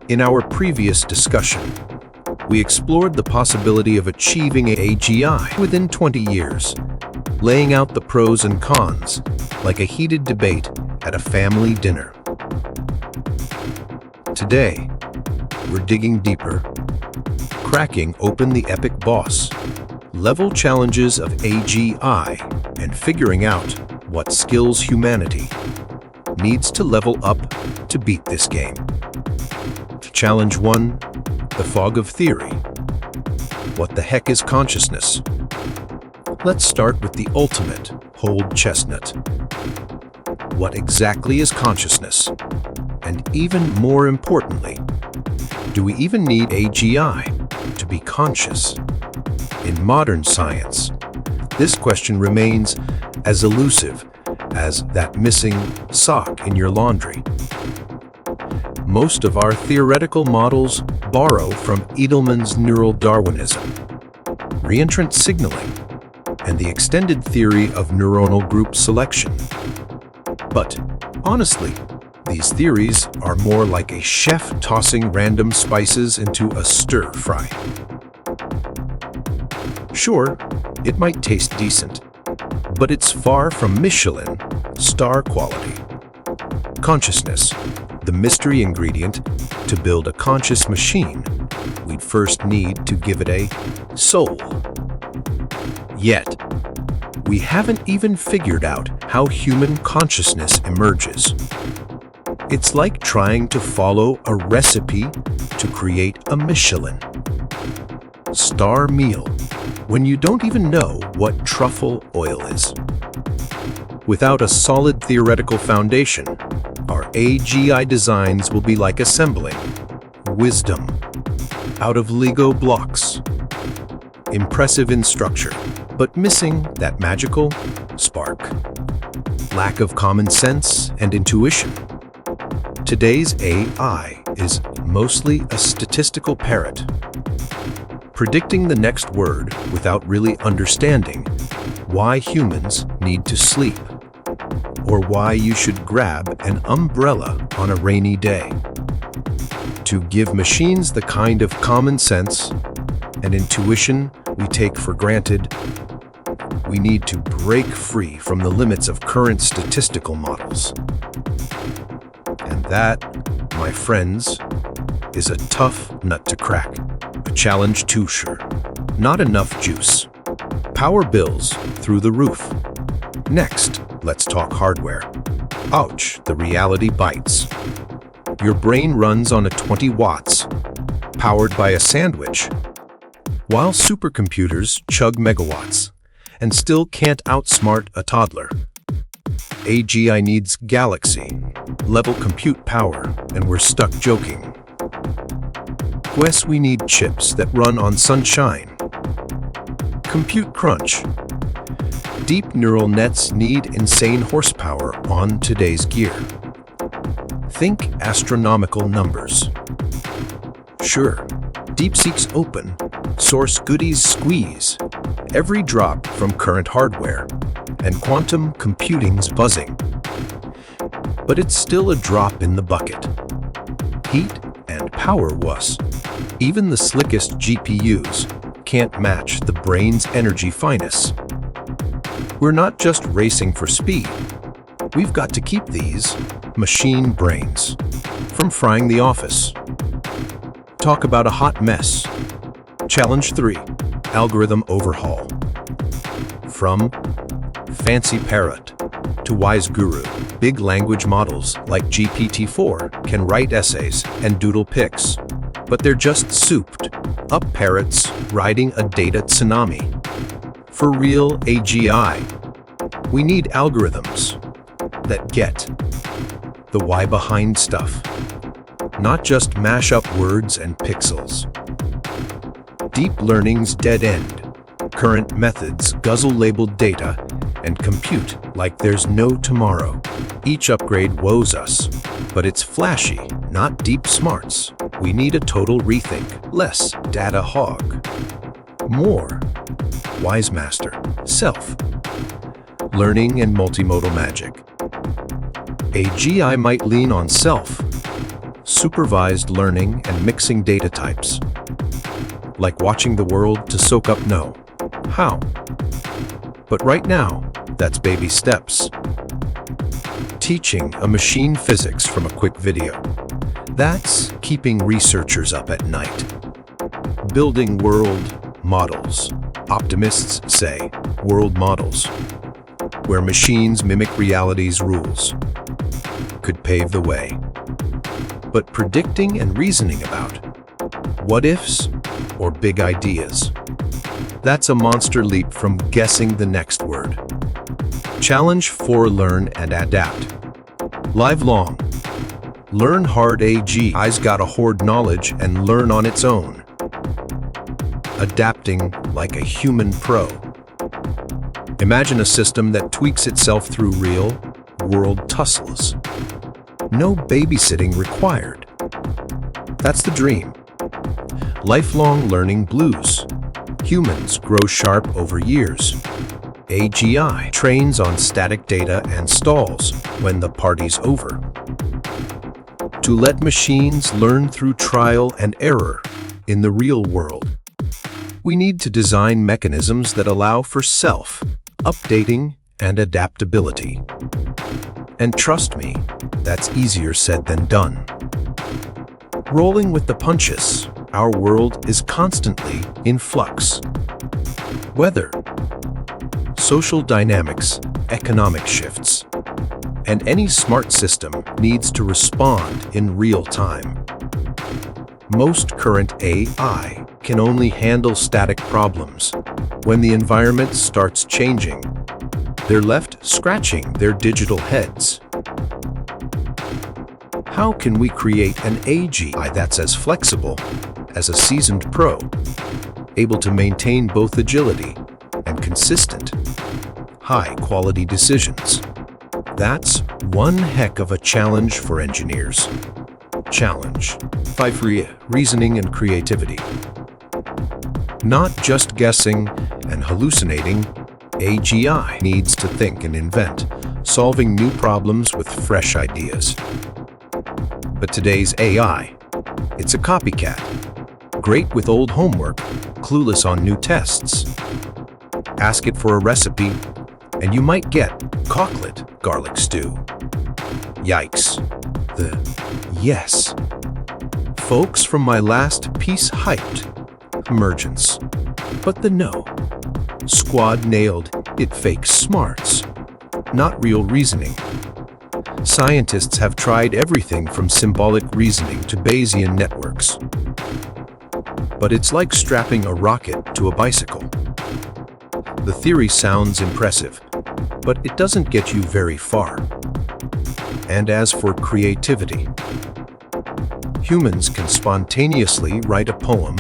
In our previous discussion, we explored the possibility of achieving AGI within 20 years, laying out the pros and cons like a heated debate at a family dinner. Today, we're digging deeper, cracking open the epic boss, level challenges of AGI, and figuring out what skills humanity needs to level up to beat this game. Challenge 1, the fog of theory. What the heck is consciousness? Let's start with the ultimate hold chestnut. What exactly is consciousness? And even more importantly, do we even need AGI to be conscious? In modern science, this question remains as elusive as that missing sock in your laundry. Most of our theoretical models borrow from Edelman's neural Darwinism, reentrant signaling, and the extended theory of neuronal group selection. But honestly, these theories are more like a chef tossing random spices into a stir-fry. Sure, it might taste decent, but it's far from Michelin star quality. Consciousness, the mystery ingredient to build a conscious machine, we'd first need to give it a soul. Yet, we haven't even figured out how human consciousness emerges. It's like trying to follow a recipe to create a Michelin star meal when you don't even know what truffle oil is. Without a solid theoretical foundation, our AGI designs will be like assembling wisdom out of Lego blocks. Impressive in structure, but missing that magical spark. Lack of common sense and intuition. Today's AI is mostly a statistical parrot, predicting the next word without really understanding why humans need to sleep, or why you should grab an umbrella on a rainy day. To give machines the kind of common sense and intuition we take for granted, we need to break free from the limits of current statistical models. And that, my friends, is a tough nut to crack. A challenge too sure. Not enough juice. Power bills through the roof. Next, let's talk hardware. Ouch, the reality bites. Your brain runs on a 20 watts, powered by a sandwich, while supercomputers chug megawatts and still can't outsmart a toddler. AGI needs galaxy-level compute power, and we're stuck joking. Guess we need chips that run on sunshine. Compute crunch. Deep neural nets need insane horsepower on today's gear. Think astronomical numbers. Sure, DeepSeek's open, source goodies squeeze every drop from current hardware, and quantum computing's buzzing. But it's still a drop in the bucket. Heat and power wuss. Even the slickest GPUs can't match the brain's energy finesse. We're not just racing for speed. We've got to keep these machine brains from frying the office. Talk about a hot mess. Challenge 3, algorithm overhaul. From fancy Parrot to wise guru, big language models like GPT-4 can write essays and doodle pics, but they're just souped up parrots riding a data tsunami. For real AGI, we need algorithms that get the why behind stuff, not just mash up words and pixels. Deep learning's dead end. Current methods guzzle labeled data and compute like there's no tomorrow. Each upgrade woes us, but it's flashy, not deep smarts. We need a total rethink, less data hog, more wise master, self, learning and multimodal magic. AGI might lean on self, supervised learning and mixing data types. Like watching the world to soak up know-how. But right now, that's baby steps. Teaching a machine physics from a quick video. That's keeping researchers up at night. Building world models. Optimists say world models, where machines mimic reality's rules, could pave the way. But predicting and reasoning about what-ifs or big ideas, that's a monster leap from guessing the next word. Challenge 4: learn and adapt. Lifelong. Learn hard. AGI's gotta hoard knowledge and learn on its own. Adapting like a human pro. Imagine a system that tweaks itself through real-world tussles. No babysitting required. That's the dream. Lifelong learning blues. Humans grow sharp over years. AGI trains on static data and stalls when the party's over. To let machines learn through trial and error in the real world, we need to design mechanisms that allow for self-updating and adaptability. And trust me, that's easier said than done. Rolling with the punches, our world is constantly in flux. Weather, social dynamics, economic shifts, and any smart system needs to respond in real time. Most current AI can only handle static problems. When the environment starts changing, they're left scratching their digital heads. How can we create an AGI that's as flexible as a seasoned pro, able to maintain both agility and consistent, high-quality decisions? That's one heck of a challenge for engineers. Challenge 5: reasoning and creativity. Not just guessing and hallucinating, AGI needs to think and invent, solving new problems with fresh ideas. But today's AI, it's a copycat. Great with old homework, clueless on new tests. Ask it for a recipe, and you might get cocklet garlic stew. Yikes. The yes. Folks from my last piece hyped emergence. But the no. Squad nailed it. Fake smarts, not real reasoning. Scientists have tried everything from symbolic reasoning to Bayesian networks. But it's like strapping a rocket to a bicycle. The theory sounds impressive, but it doesn't get you very far. And as for creativity, humans can spontaneously write a poem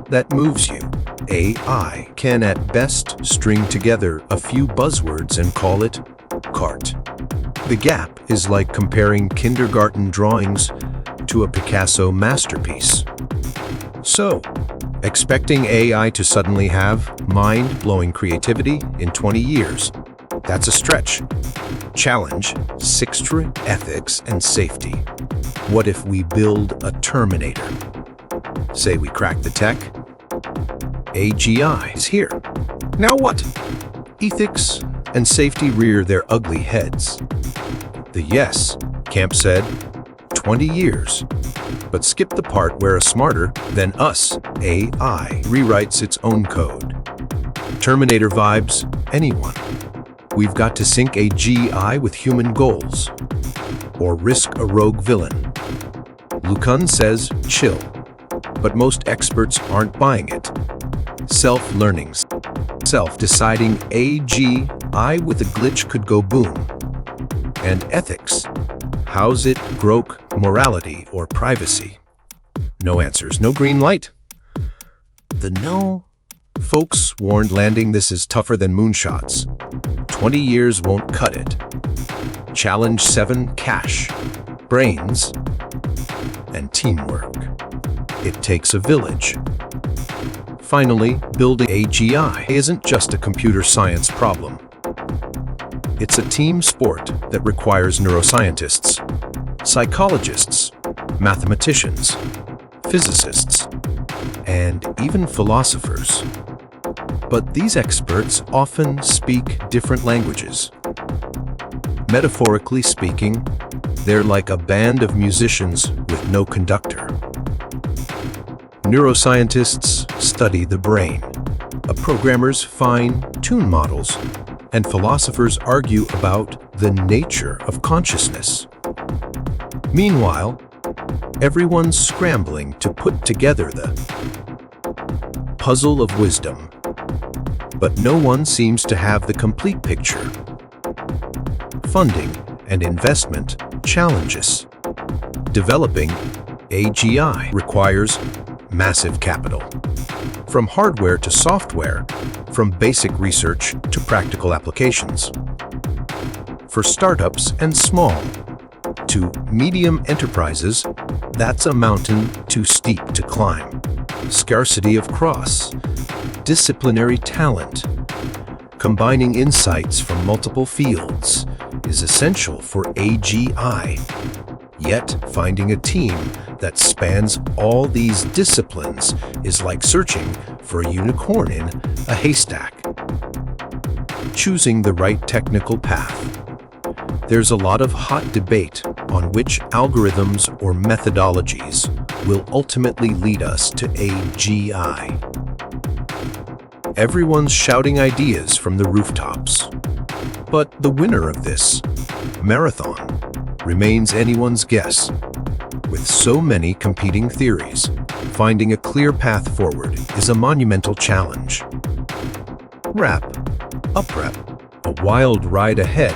that moves you. AI can at best string together a few buzzwords and call it cart. The gap is like comparing kindergarten drawings to a Picasso masterpiece. So, expecting AI to suddenly have mind-blowing creativity in 20 years, that's a stretch. Challenge 6: ethics and safety. What if we build a Terminator? Say we crack the tech? AGI is here. Now what? Ethics and safety rear their ugly heads. The yes camp said 20 years. But skip the part where a smarter than us AI rewrites its own code. Terminator vibes, anyone. We've got to sync AGI with human goals, or risk a rogue villain. Lucan says chill, but most experts aren't buying it. Self-learning, self-deciding AGI with a glitch could go boom. And ethics, how's it broke morality or privacy? No answers, no green light. The no folks warned landing this is tougher than moonshots. 20 years won't cut it. Challenge 7: cash, brains, and teamwork. It takes a village. Finally, building AGI isn't just a computer science problem. It's a team sport that requires neuroscientists, psychologists, mathematicians, physicists, and even philosophers. But these experts often speak different languages. Metaphorically speaking, they're like a band of musicians with no conductor. Neuroscientists study the brain, programmers fine-tune models, and philosophers argue about the nature of consciousness. Meanwhile, everyone's scrambling to put together the puzzle of wisdom, but no one seems to have the complete picture. Funding and investment challenges. Developing AGI requires massive capital. From hardware to software, from basic research to practical applications. For startups and small to medium enterprises, that's a mountain too steep to climb. Scarcity of cross-disciplinary talent. Combining insights from multiple fields is essential for AGI. Yet, finding a team that spans all these disciplines is like searching for a unicorn in a haystack. Choosing the right technical path. There's a lot of hot debate on which algorithms or methodologies will ultimately lead us to AGI. Everyone's shouting ideas from the rooftops. But the winner of this marathon remains anyone's guess. With so many competing theories, finding a clear path forward is a monumental challenge. Wrap, a wild ride ahead.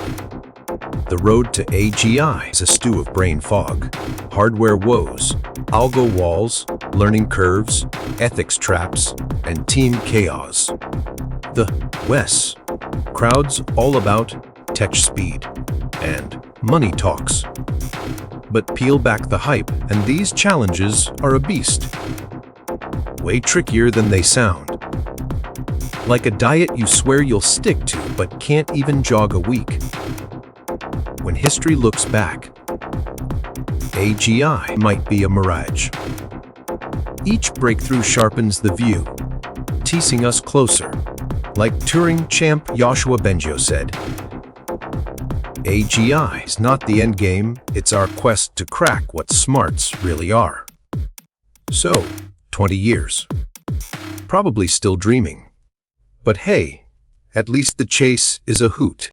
The road to AGI is a stew of brain fog, hardware woes, algo walls, learning curves, ethics traps, and team chaos. The West crowds all about tech speed and money talks. But peel back the hype, and these challenges are a beast. Way trickier than they sound. Like a diet you swear you'll stick to, but can't even jog a week. When history looks back, AGI might be a mirage. Each breakthrough sharpens the view, teasing us closer. Like Turing champ Yoshua Bengio said, AGI is not the end game, it's our quest to crack what smarts really are. So, 20 years. Probably still dreaming. But hey, at least the chase is a hoot.